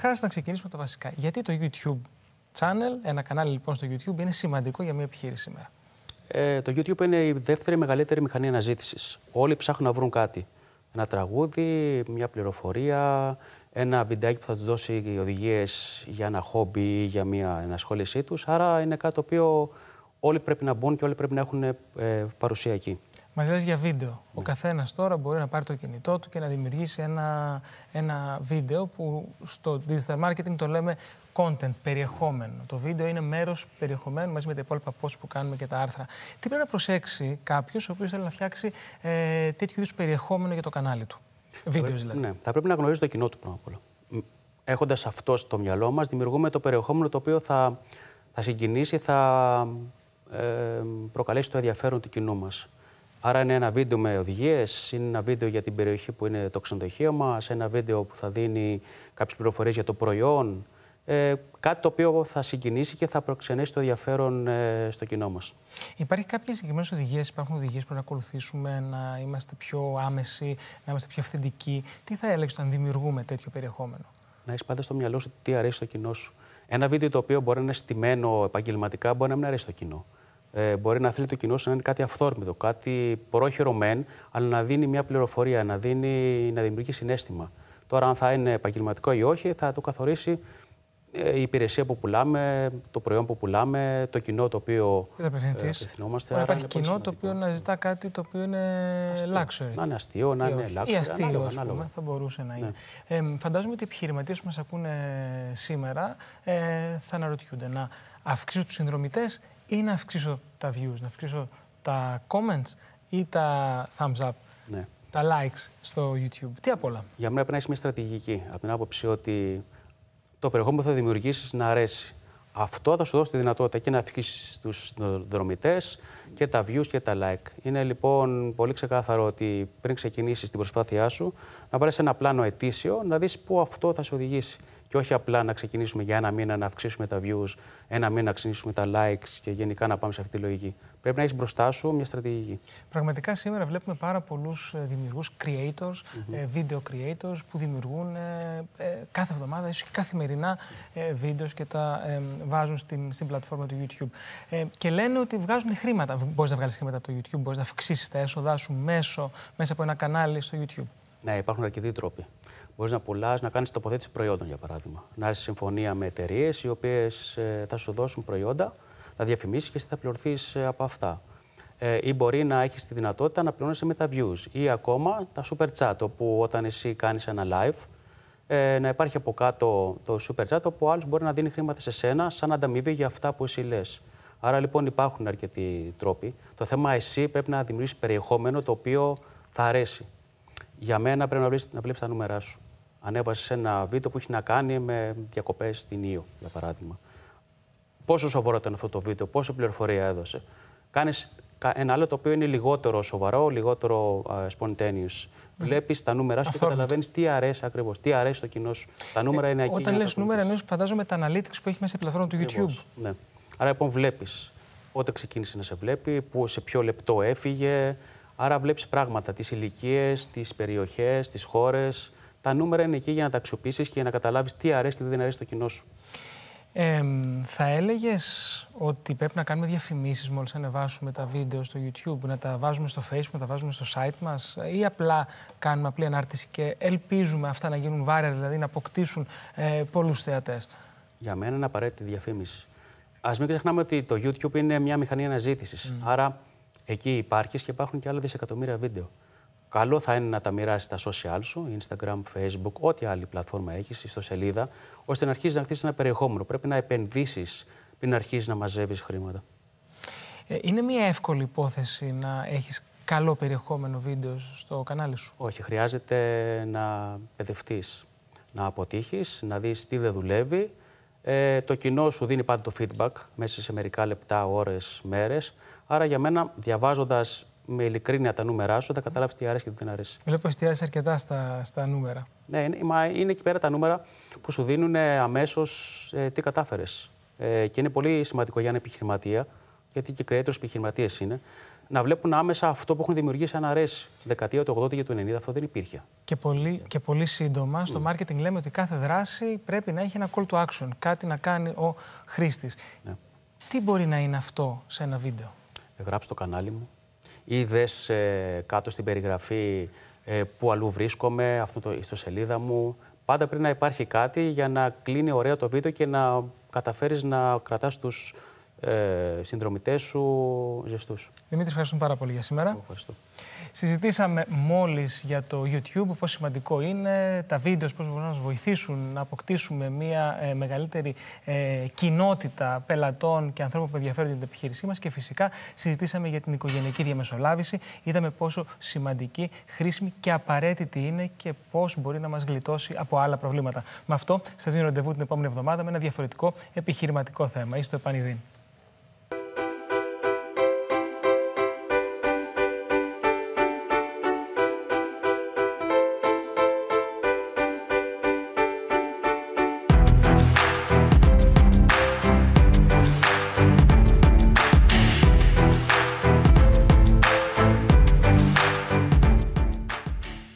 Καταρχάς, να ξεκινήσουμε τα βασικά. Γιατί το YouTube channel, ένα κανάλι λοιπόν στο YouTube, είναι σημαντικό για μια επιχείρηση σήμερα? Το YouTube είναι η δεύτερη μεγαλύτερη μηχανή αναζήτησης. Όλοι ψάχνουν να βρουν κάτι. Ένα τραγούδι, μια πληροφορία, ένα βιντεάκι που θα τους δώσει οδηγίες για ένα χόμπι ή για μια ενασχόλησή τους. Άρα είναι κάτι το οποίο όλοι πρέπει να μπουν και όλοι πρέπει να έχουν παρουσία εκεί. Μας λες για βίντεο. Ο καθένας τώρα μπορεί να πάρει το κινητό του και να δημιουργήσει ένα βίντεο που στο digital marketing το λέμε content, περιεχόμενο. Το βίντεο είναι μέρος περιεχομένου μαζί με τα υπόλοιπα posts που κάνουμε και τα άρθρα. Τι πρέπει να προσέξει κάποιος ο οποίος θέλει να φτιάξει τέτοιου είδους περιεχόμενο για το κανάλι του? Βίντεο δηλαδή. Ναι, θα πρέπει να γνωρίζει το κοινό του πρώτα απ' όλα. Έχοντας αυτό στο μυαλό μας, δημιουργούμε το περιεχόμενο το οποίο θα συγκινήσει, θα προκαλέσει το ενδιαφέρον του κοινού μας. Άρα είναι ένα βίντεο με οδηγίες, είναι ένα βίντεο για την περιοχή που είναι το ξενοδοχείο μας, ένα βίντεο που θα δίνει κάποιες πληροφορίες για το προϊόν, κάτι το οποίο θα συγκινήσει και θα προξενήσει το ενδιαφέρον στο κοινό μας. Υπάρχει κάποιες συγκεκριμένες οδηγίες, υπάρχουν οδηγίες που να ακολουθήσουμε, να είμαστε πιο άμεσοι, να είμαστε πιο αυθεντικοί? Τι θα έλεγες όταν δημιουργούμε τέτοιο περιεχόμενο? Να έχεις πάντα στο μυαλό σου τι αρέσει στο κοινό σου. Ένα βίντεο το οποίο μπορεί να είναι στημένο επαγγελματικά μπορεί να μην αρέσει στο κοινό. Μπορεί να θέλει το κοινό σου να είναι κάτι αυθόρμητο, κάτι πρόχειρο μεν, αλλά να δίνει μια πληροφορία, να δημιουργεί συναίσθημα. Τώρα, αν θα είναι επαγγελματικό ή όχι, θα το καθορίσει η υπηρεσία που πουλάμε, το προϊόν που πουλάμε, το κοινό το οποίο απευθυνόμαστε. Υπάρχει κοινό το οποίο να ζητά κάτι το οποίο είναι luxury. Να είναι αστείο, να είναι luxury. Ή αστείο, ας πούμε, θα μπορούσε να είναι. Ναι. Φαντάζομαι ότι οι επιχειρηματίες που μας ακούνε σήμερα θα αναρωτιούνται να αυξήσω τους συνδρομητές ή να αυξήσω τα views, να αυξήσω τα comments ή τα thumbs up, ναι, τα likes στο YouTube? Τι απ' όλα? Για μένα πρέπει να έχει μια στρατηγική. Από την άποψη ότι το περιεχόμενο που θα δημιουργήσεις να αρέσει. Αυτό θα σου δώσει τη δυνατότητα και να αυξήσεις τους συνδρομητές και τα views και τα like. Είναι λοιπόν πολύ ξεκάθαρο ότι πριν ξεκινήσεις την προσπάθειά σου, να βάλεις ένα πλάνο ετήσιο, να δεις πού αυτό θα σε οδηγήσει. Και όχι απλά να ξεκινήσουμε για ένα μήνα να αυξήσουμε τα views, ένα μήνα να αυξήσουμε τα likes και γενικά να πάμε σε αυτή τη λογική. Πρέπει να έχεις μπροστά σου μια στρατηγική. Πραγματικά σήμερα βλέπουμε πάρα πολλούς δημιουργούς, creators, video creators που δημιουργούν κάθε εβδομάδα, ίσως και καθημερινά βίντεο και τα βάζουν στην πλατφόρμα του YouTube. Και λένε ότι βγάζουν χρήματα. Μπορείς να βγάλεις χρήματα από το YouTube, μπορείς να αυξήσεις τα έσοδά σου μέσα από ένα κανάλι στο YouTube. Ναι, υπάρχουν αρκετοί τρόποι. Μπορείς να πουλάς, να κάνεις τοποθέτηση προϊόντων, για παράδειγμα. Να έρθεις σε συμφωνία με εταιρείες οι οποίες θα σου δώσουν προϊόντα, να διαφημίσεις και εσύ θα πληρωθείς από αυτά. Ή μπορεί να έχεις τη δυνατότητα να πληρώνεσαι με τα views. Ή ακόμα τα super chat, όπου όταν εσύ κάνεις ένα live, να υπάρχει από κάτω το super chat, όπου ο άλλος μπορεί να δίνει χρήματα σε σένα σαν ανταμοιβή για αυτά που εσύ λες. Άρα λοιπόν υπάρχουν αρκετοί τρόποι. Το θέμα εσύ πρέπει να δημιουργήσεις περιεχόμενο το οποίο θα αρέσει. Για μένα πρέπει να βλέπεις τα νούμερά σου. Ανέβασες ένα βίντεο που έχει να κάνει με διακοπές στην Ήο, για παράδειγμα. Πόσο σοβαρό ήταν αυτό το βίντεο, πόση πληροφορία έδωσε. Κάνεις ένα άλλο το οποίο είναι λιγότερο σοβαρό, λιγότερο spontaneous. Βλέπεις τα νούμερα σου και καταλαβαίνεις τι αρέσει ακριβώς, τι αρέσει στο κοινό σου. Τα νούμερα είναι εκεί. Όταν λες νούμερα, εννοείς φαντάζομαι τα analytics που έχει μέσα η πλατφόρμα του YouTube. Ναι. Άρα λοιπόν βλέπεις πότε ξεκίνησε να σε βλέπει, σε ποιο λεπτό έφυγε. Άρα βλέπεις πράγματα, τις ηλικίες, τις περιοχές, τις χώρες. Τα νούμερα είναι εκεί για να τα αξιοποιήσεις και για να καταλάβεις τι αρέσει και τι δεν αρέσει στο κοινό σου. Θα έλεγες ότι πρέπει να κάνουμε διαφημίσεις μόλις ανεβάσουμε τα βίντεο στο YouTube, να τα βάζουμε στο Facebook, να τα βάζουμε στο site μας, ή απλά κάνουμε απλή ανάρτηση και ελπίζουμε αυτά να γίνουν viral, δηλαδή να αποκτήσουν πολλούς θεατές? Για μένα είναι απαραίτητη διαφήμιση. Ας μην ξεχνάμε ότι το YouTube είναι μια μηχανή αναζήτησης. Άρα εκεί υπάρχεις και υπάρχουν και άλλα δισεκατομμύρια βίντεο. Καλό θα είναι να τα μοιράσεις στα social σου, Instagram, Facebook, ό,τι άλλη πλατφόρμα έχεις, ιστοσελίδα, ώστε να αρχίσεις να χτίσεις ένα περιεχόμενο. Πρέπει να επενδύσεις πριν αρχίσεις να μαζεύεις χρήματα. Είναι μια εύκολη υπόθεση να έχεις καλό περιεχόμενο βίντεο στο κανάλι σου? Όχι, χρειάζεται να παιδευτείς, να αποτύχεις, να δεις τι δεν δουλεύει. Το κοινό σου δίνει πάντα το feedback μέσα σε μερικά λεπτά, ώρες, μέρες. Άρα για μένα, διαβάζοντας με ειλικρίνεια τα νούμερά σου, θα καταλάβεις τι αρέσει και τι δεν αρέσει. Βλέπω εστιάζεις αρκετά στα νούμερα. Ναι, είναι εκεί πέρα τα νούμερα που σου δίνουν αμέσως τι κατάφερες. Και είναι πολύ σημαντικό για ένα επιχειρηματία, γιατί και creators επιχειρηματίες είναι, να βλέπουν άμεσα αυτό που έχουν δημιουργήσει αν αρέσει. Δεκαετία του 80 και του 90 αυτό δεν υπήρχε. Και πολύ σύντομα, στο marketing λέμε ότι κάθε δράση πρέπει να έχει ένα call to action, κάτι να κάνει ο χρήστης. Ναι. Τι μπορεί να είναι αυτό σε ένα βίντεο? Γράψε το κανάλι μου ή δες κάτω στην περιγραφή που αλλού βρίσκομαι, αυτό ιστοσελίδα μου. Πάντα πρέπει να υπάρχει κάτι για να κλείνει ωραία το βίντεο και να καταφέρεις να κρατάς τους συνδρομητές σου ζεστούς. Δημήτρη, ευχαριστούμε πάρα πολύ για σήμερα. Ευχαριστώ. Συζητήσαμε μόλις για το YouTube, πόσο σημαντικό είναι, τα βίντεο, πώς μπορούν να μας βοηθήσουν να αποκτήσουμε μια μεγαλύτερη κοινότητα πελατών και ανθρώπων που ενδιαφέρονται για την επιχείρησή μας. Και φυσικά συζητήσαμε για την οικογενειακή διαμεσολάβηση. Είδαμε πόσο σημαντική, χρήσιμη και απαραίτητη είναι και πώς μπορεί να μας γλιτώσει από άλλα προβλήματα. Με αυτό σας δίνω ραντεβού την επόμενη εβδομάδα με ένα διαφορετικό επιχειρηματικό θέμα. Είστε επανειδήν.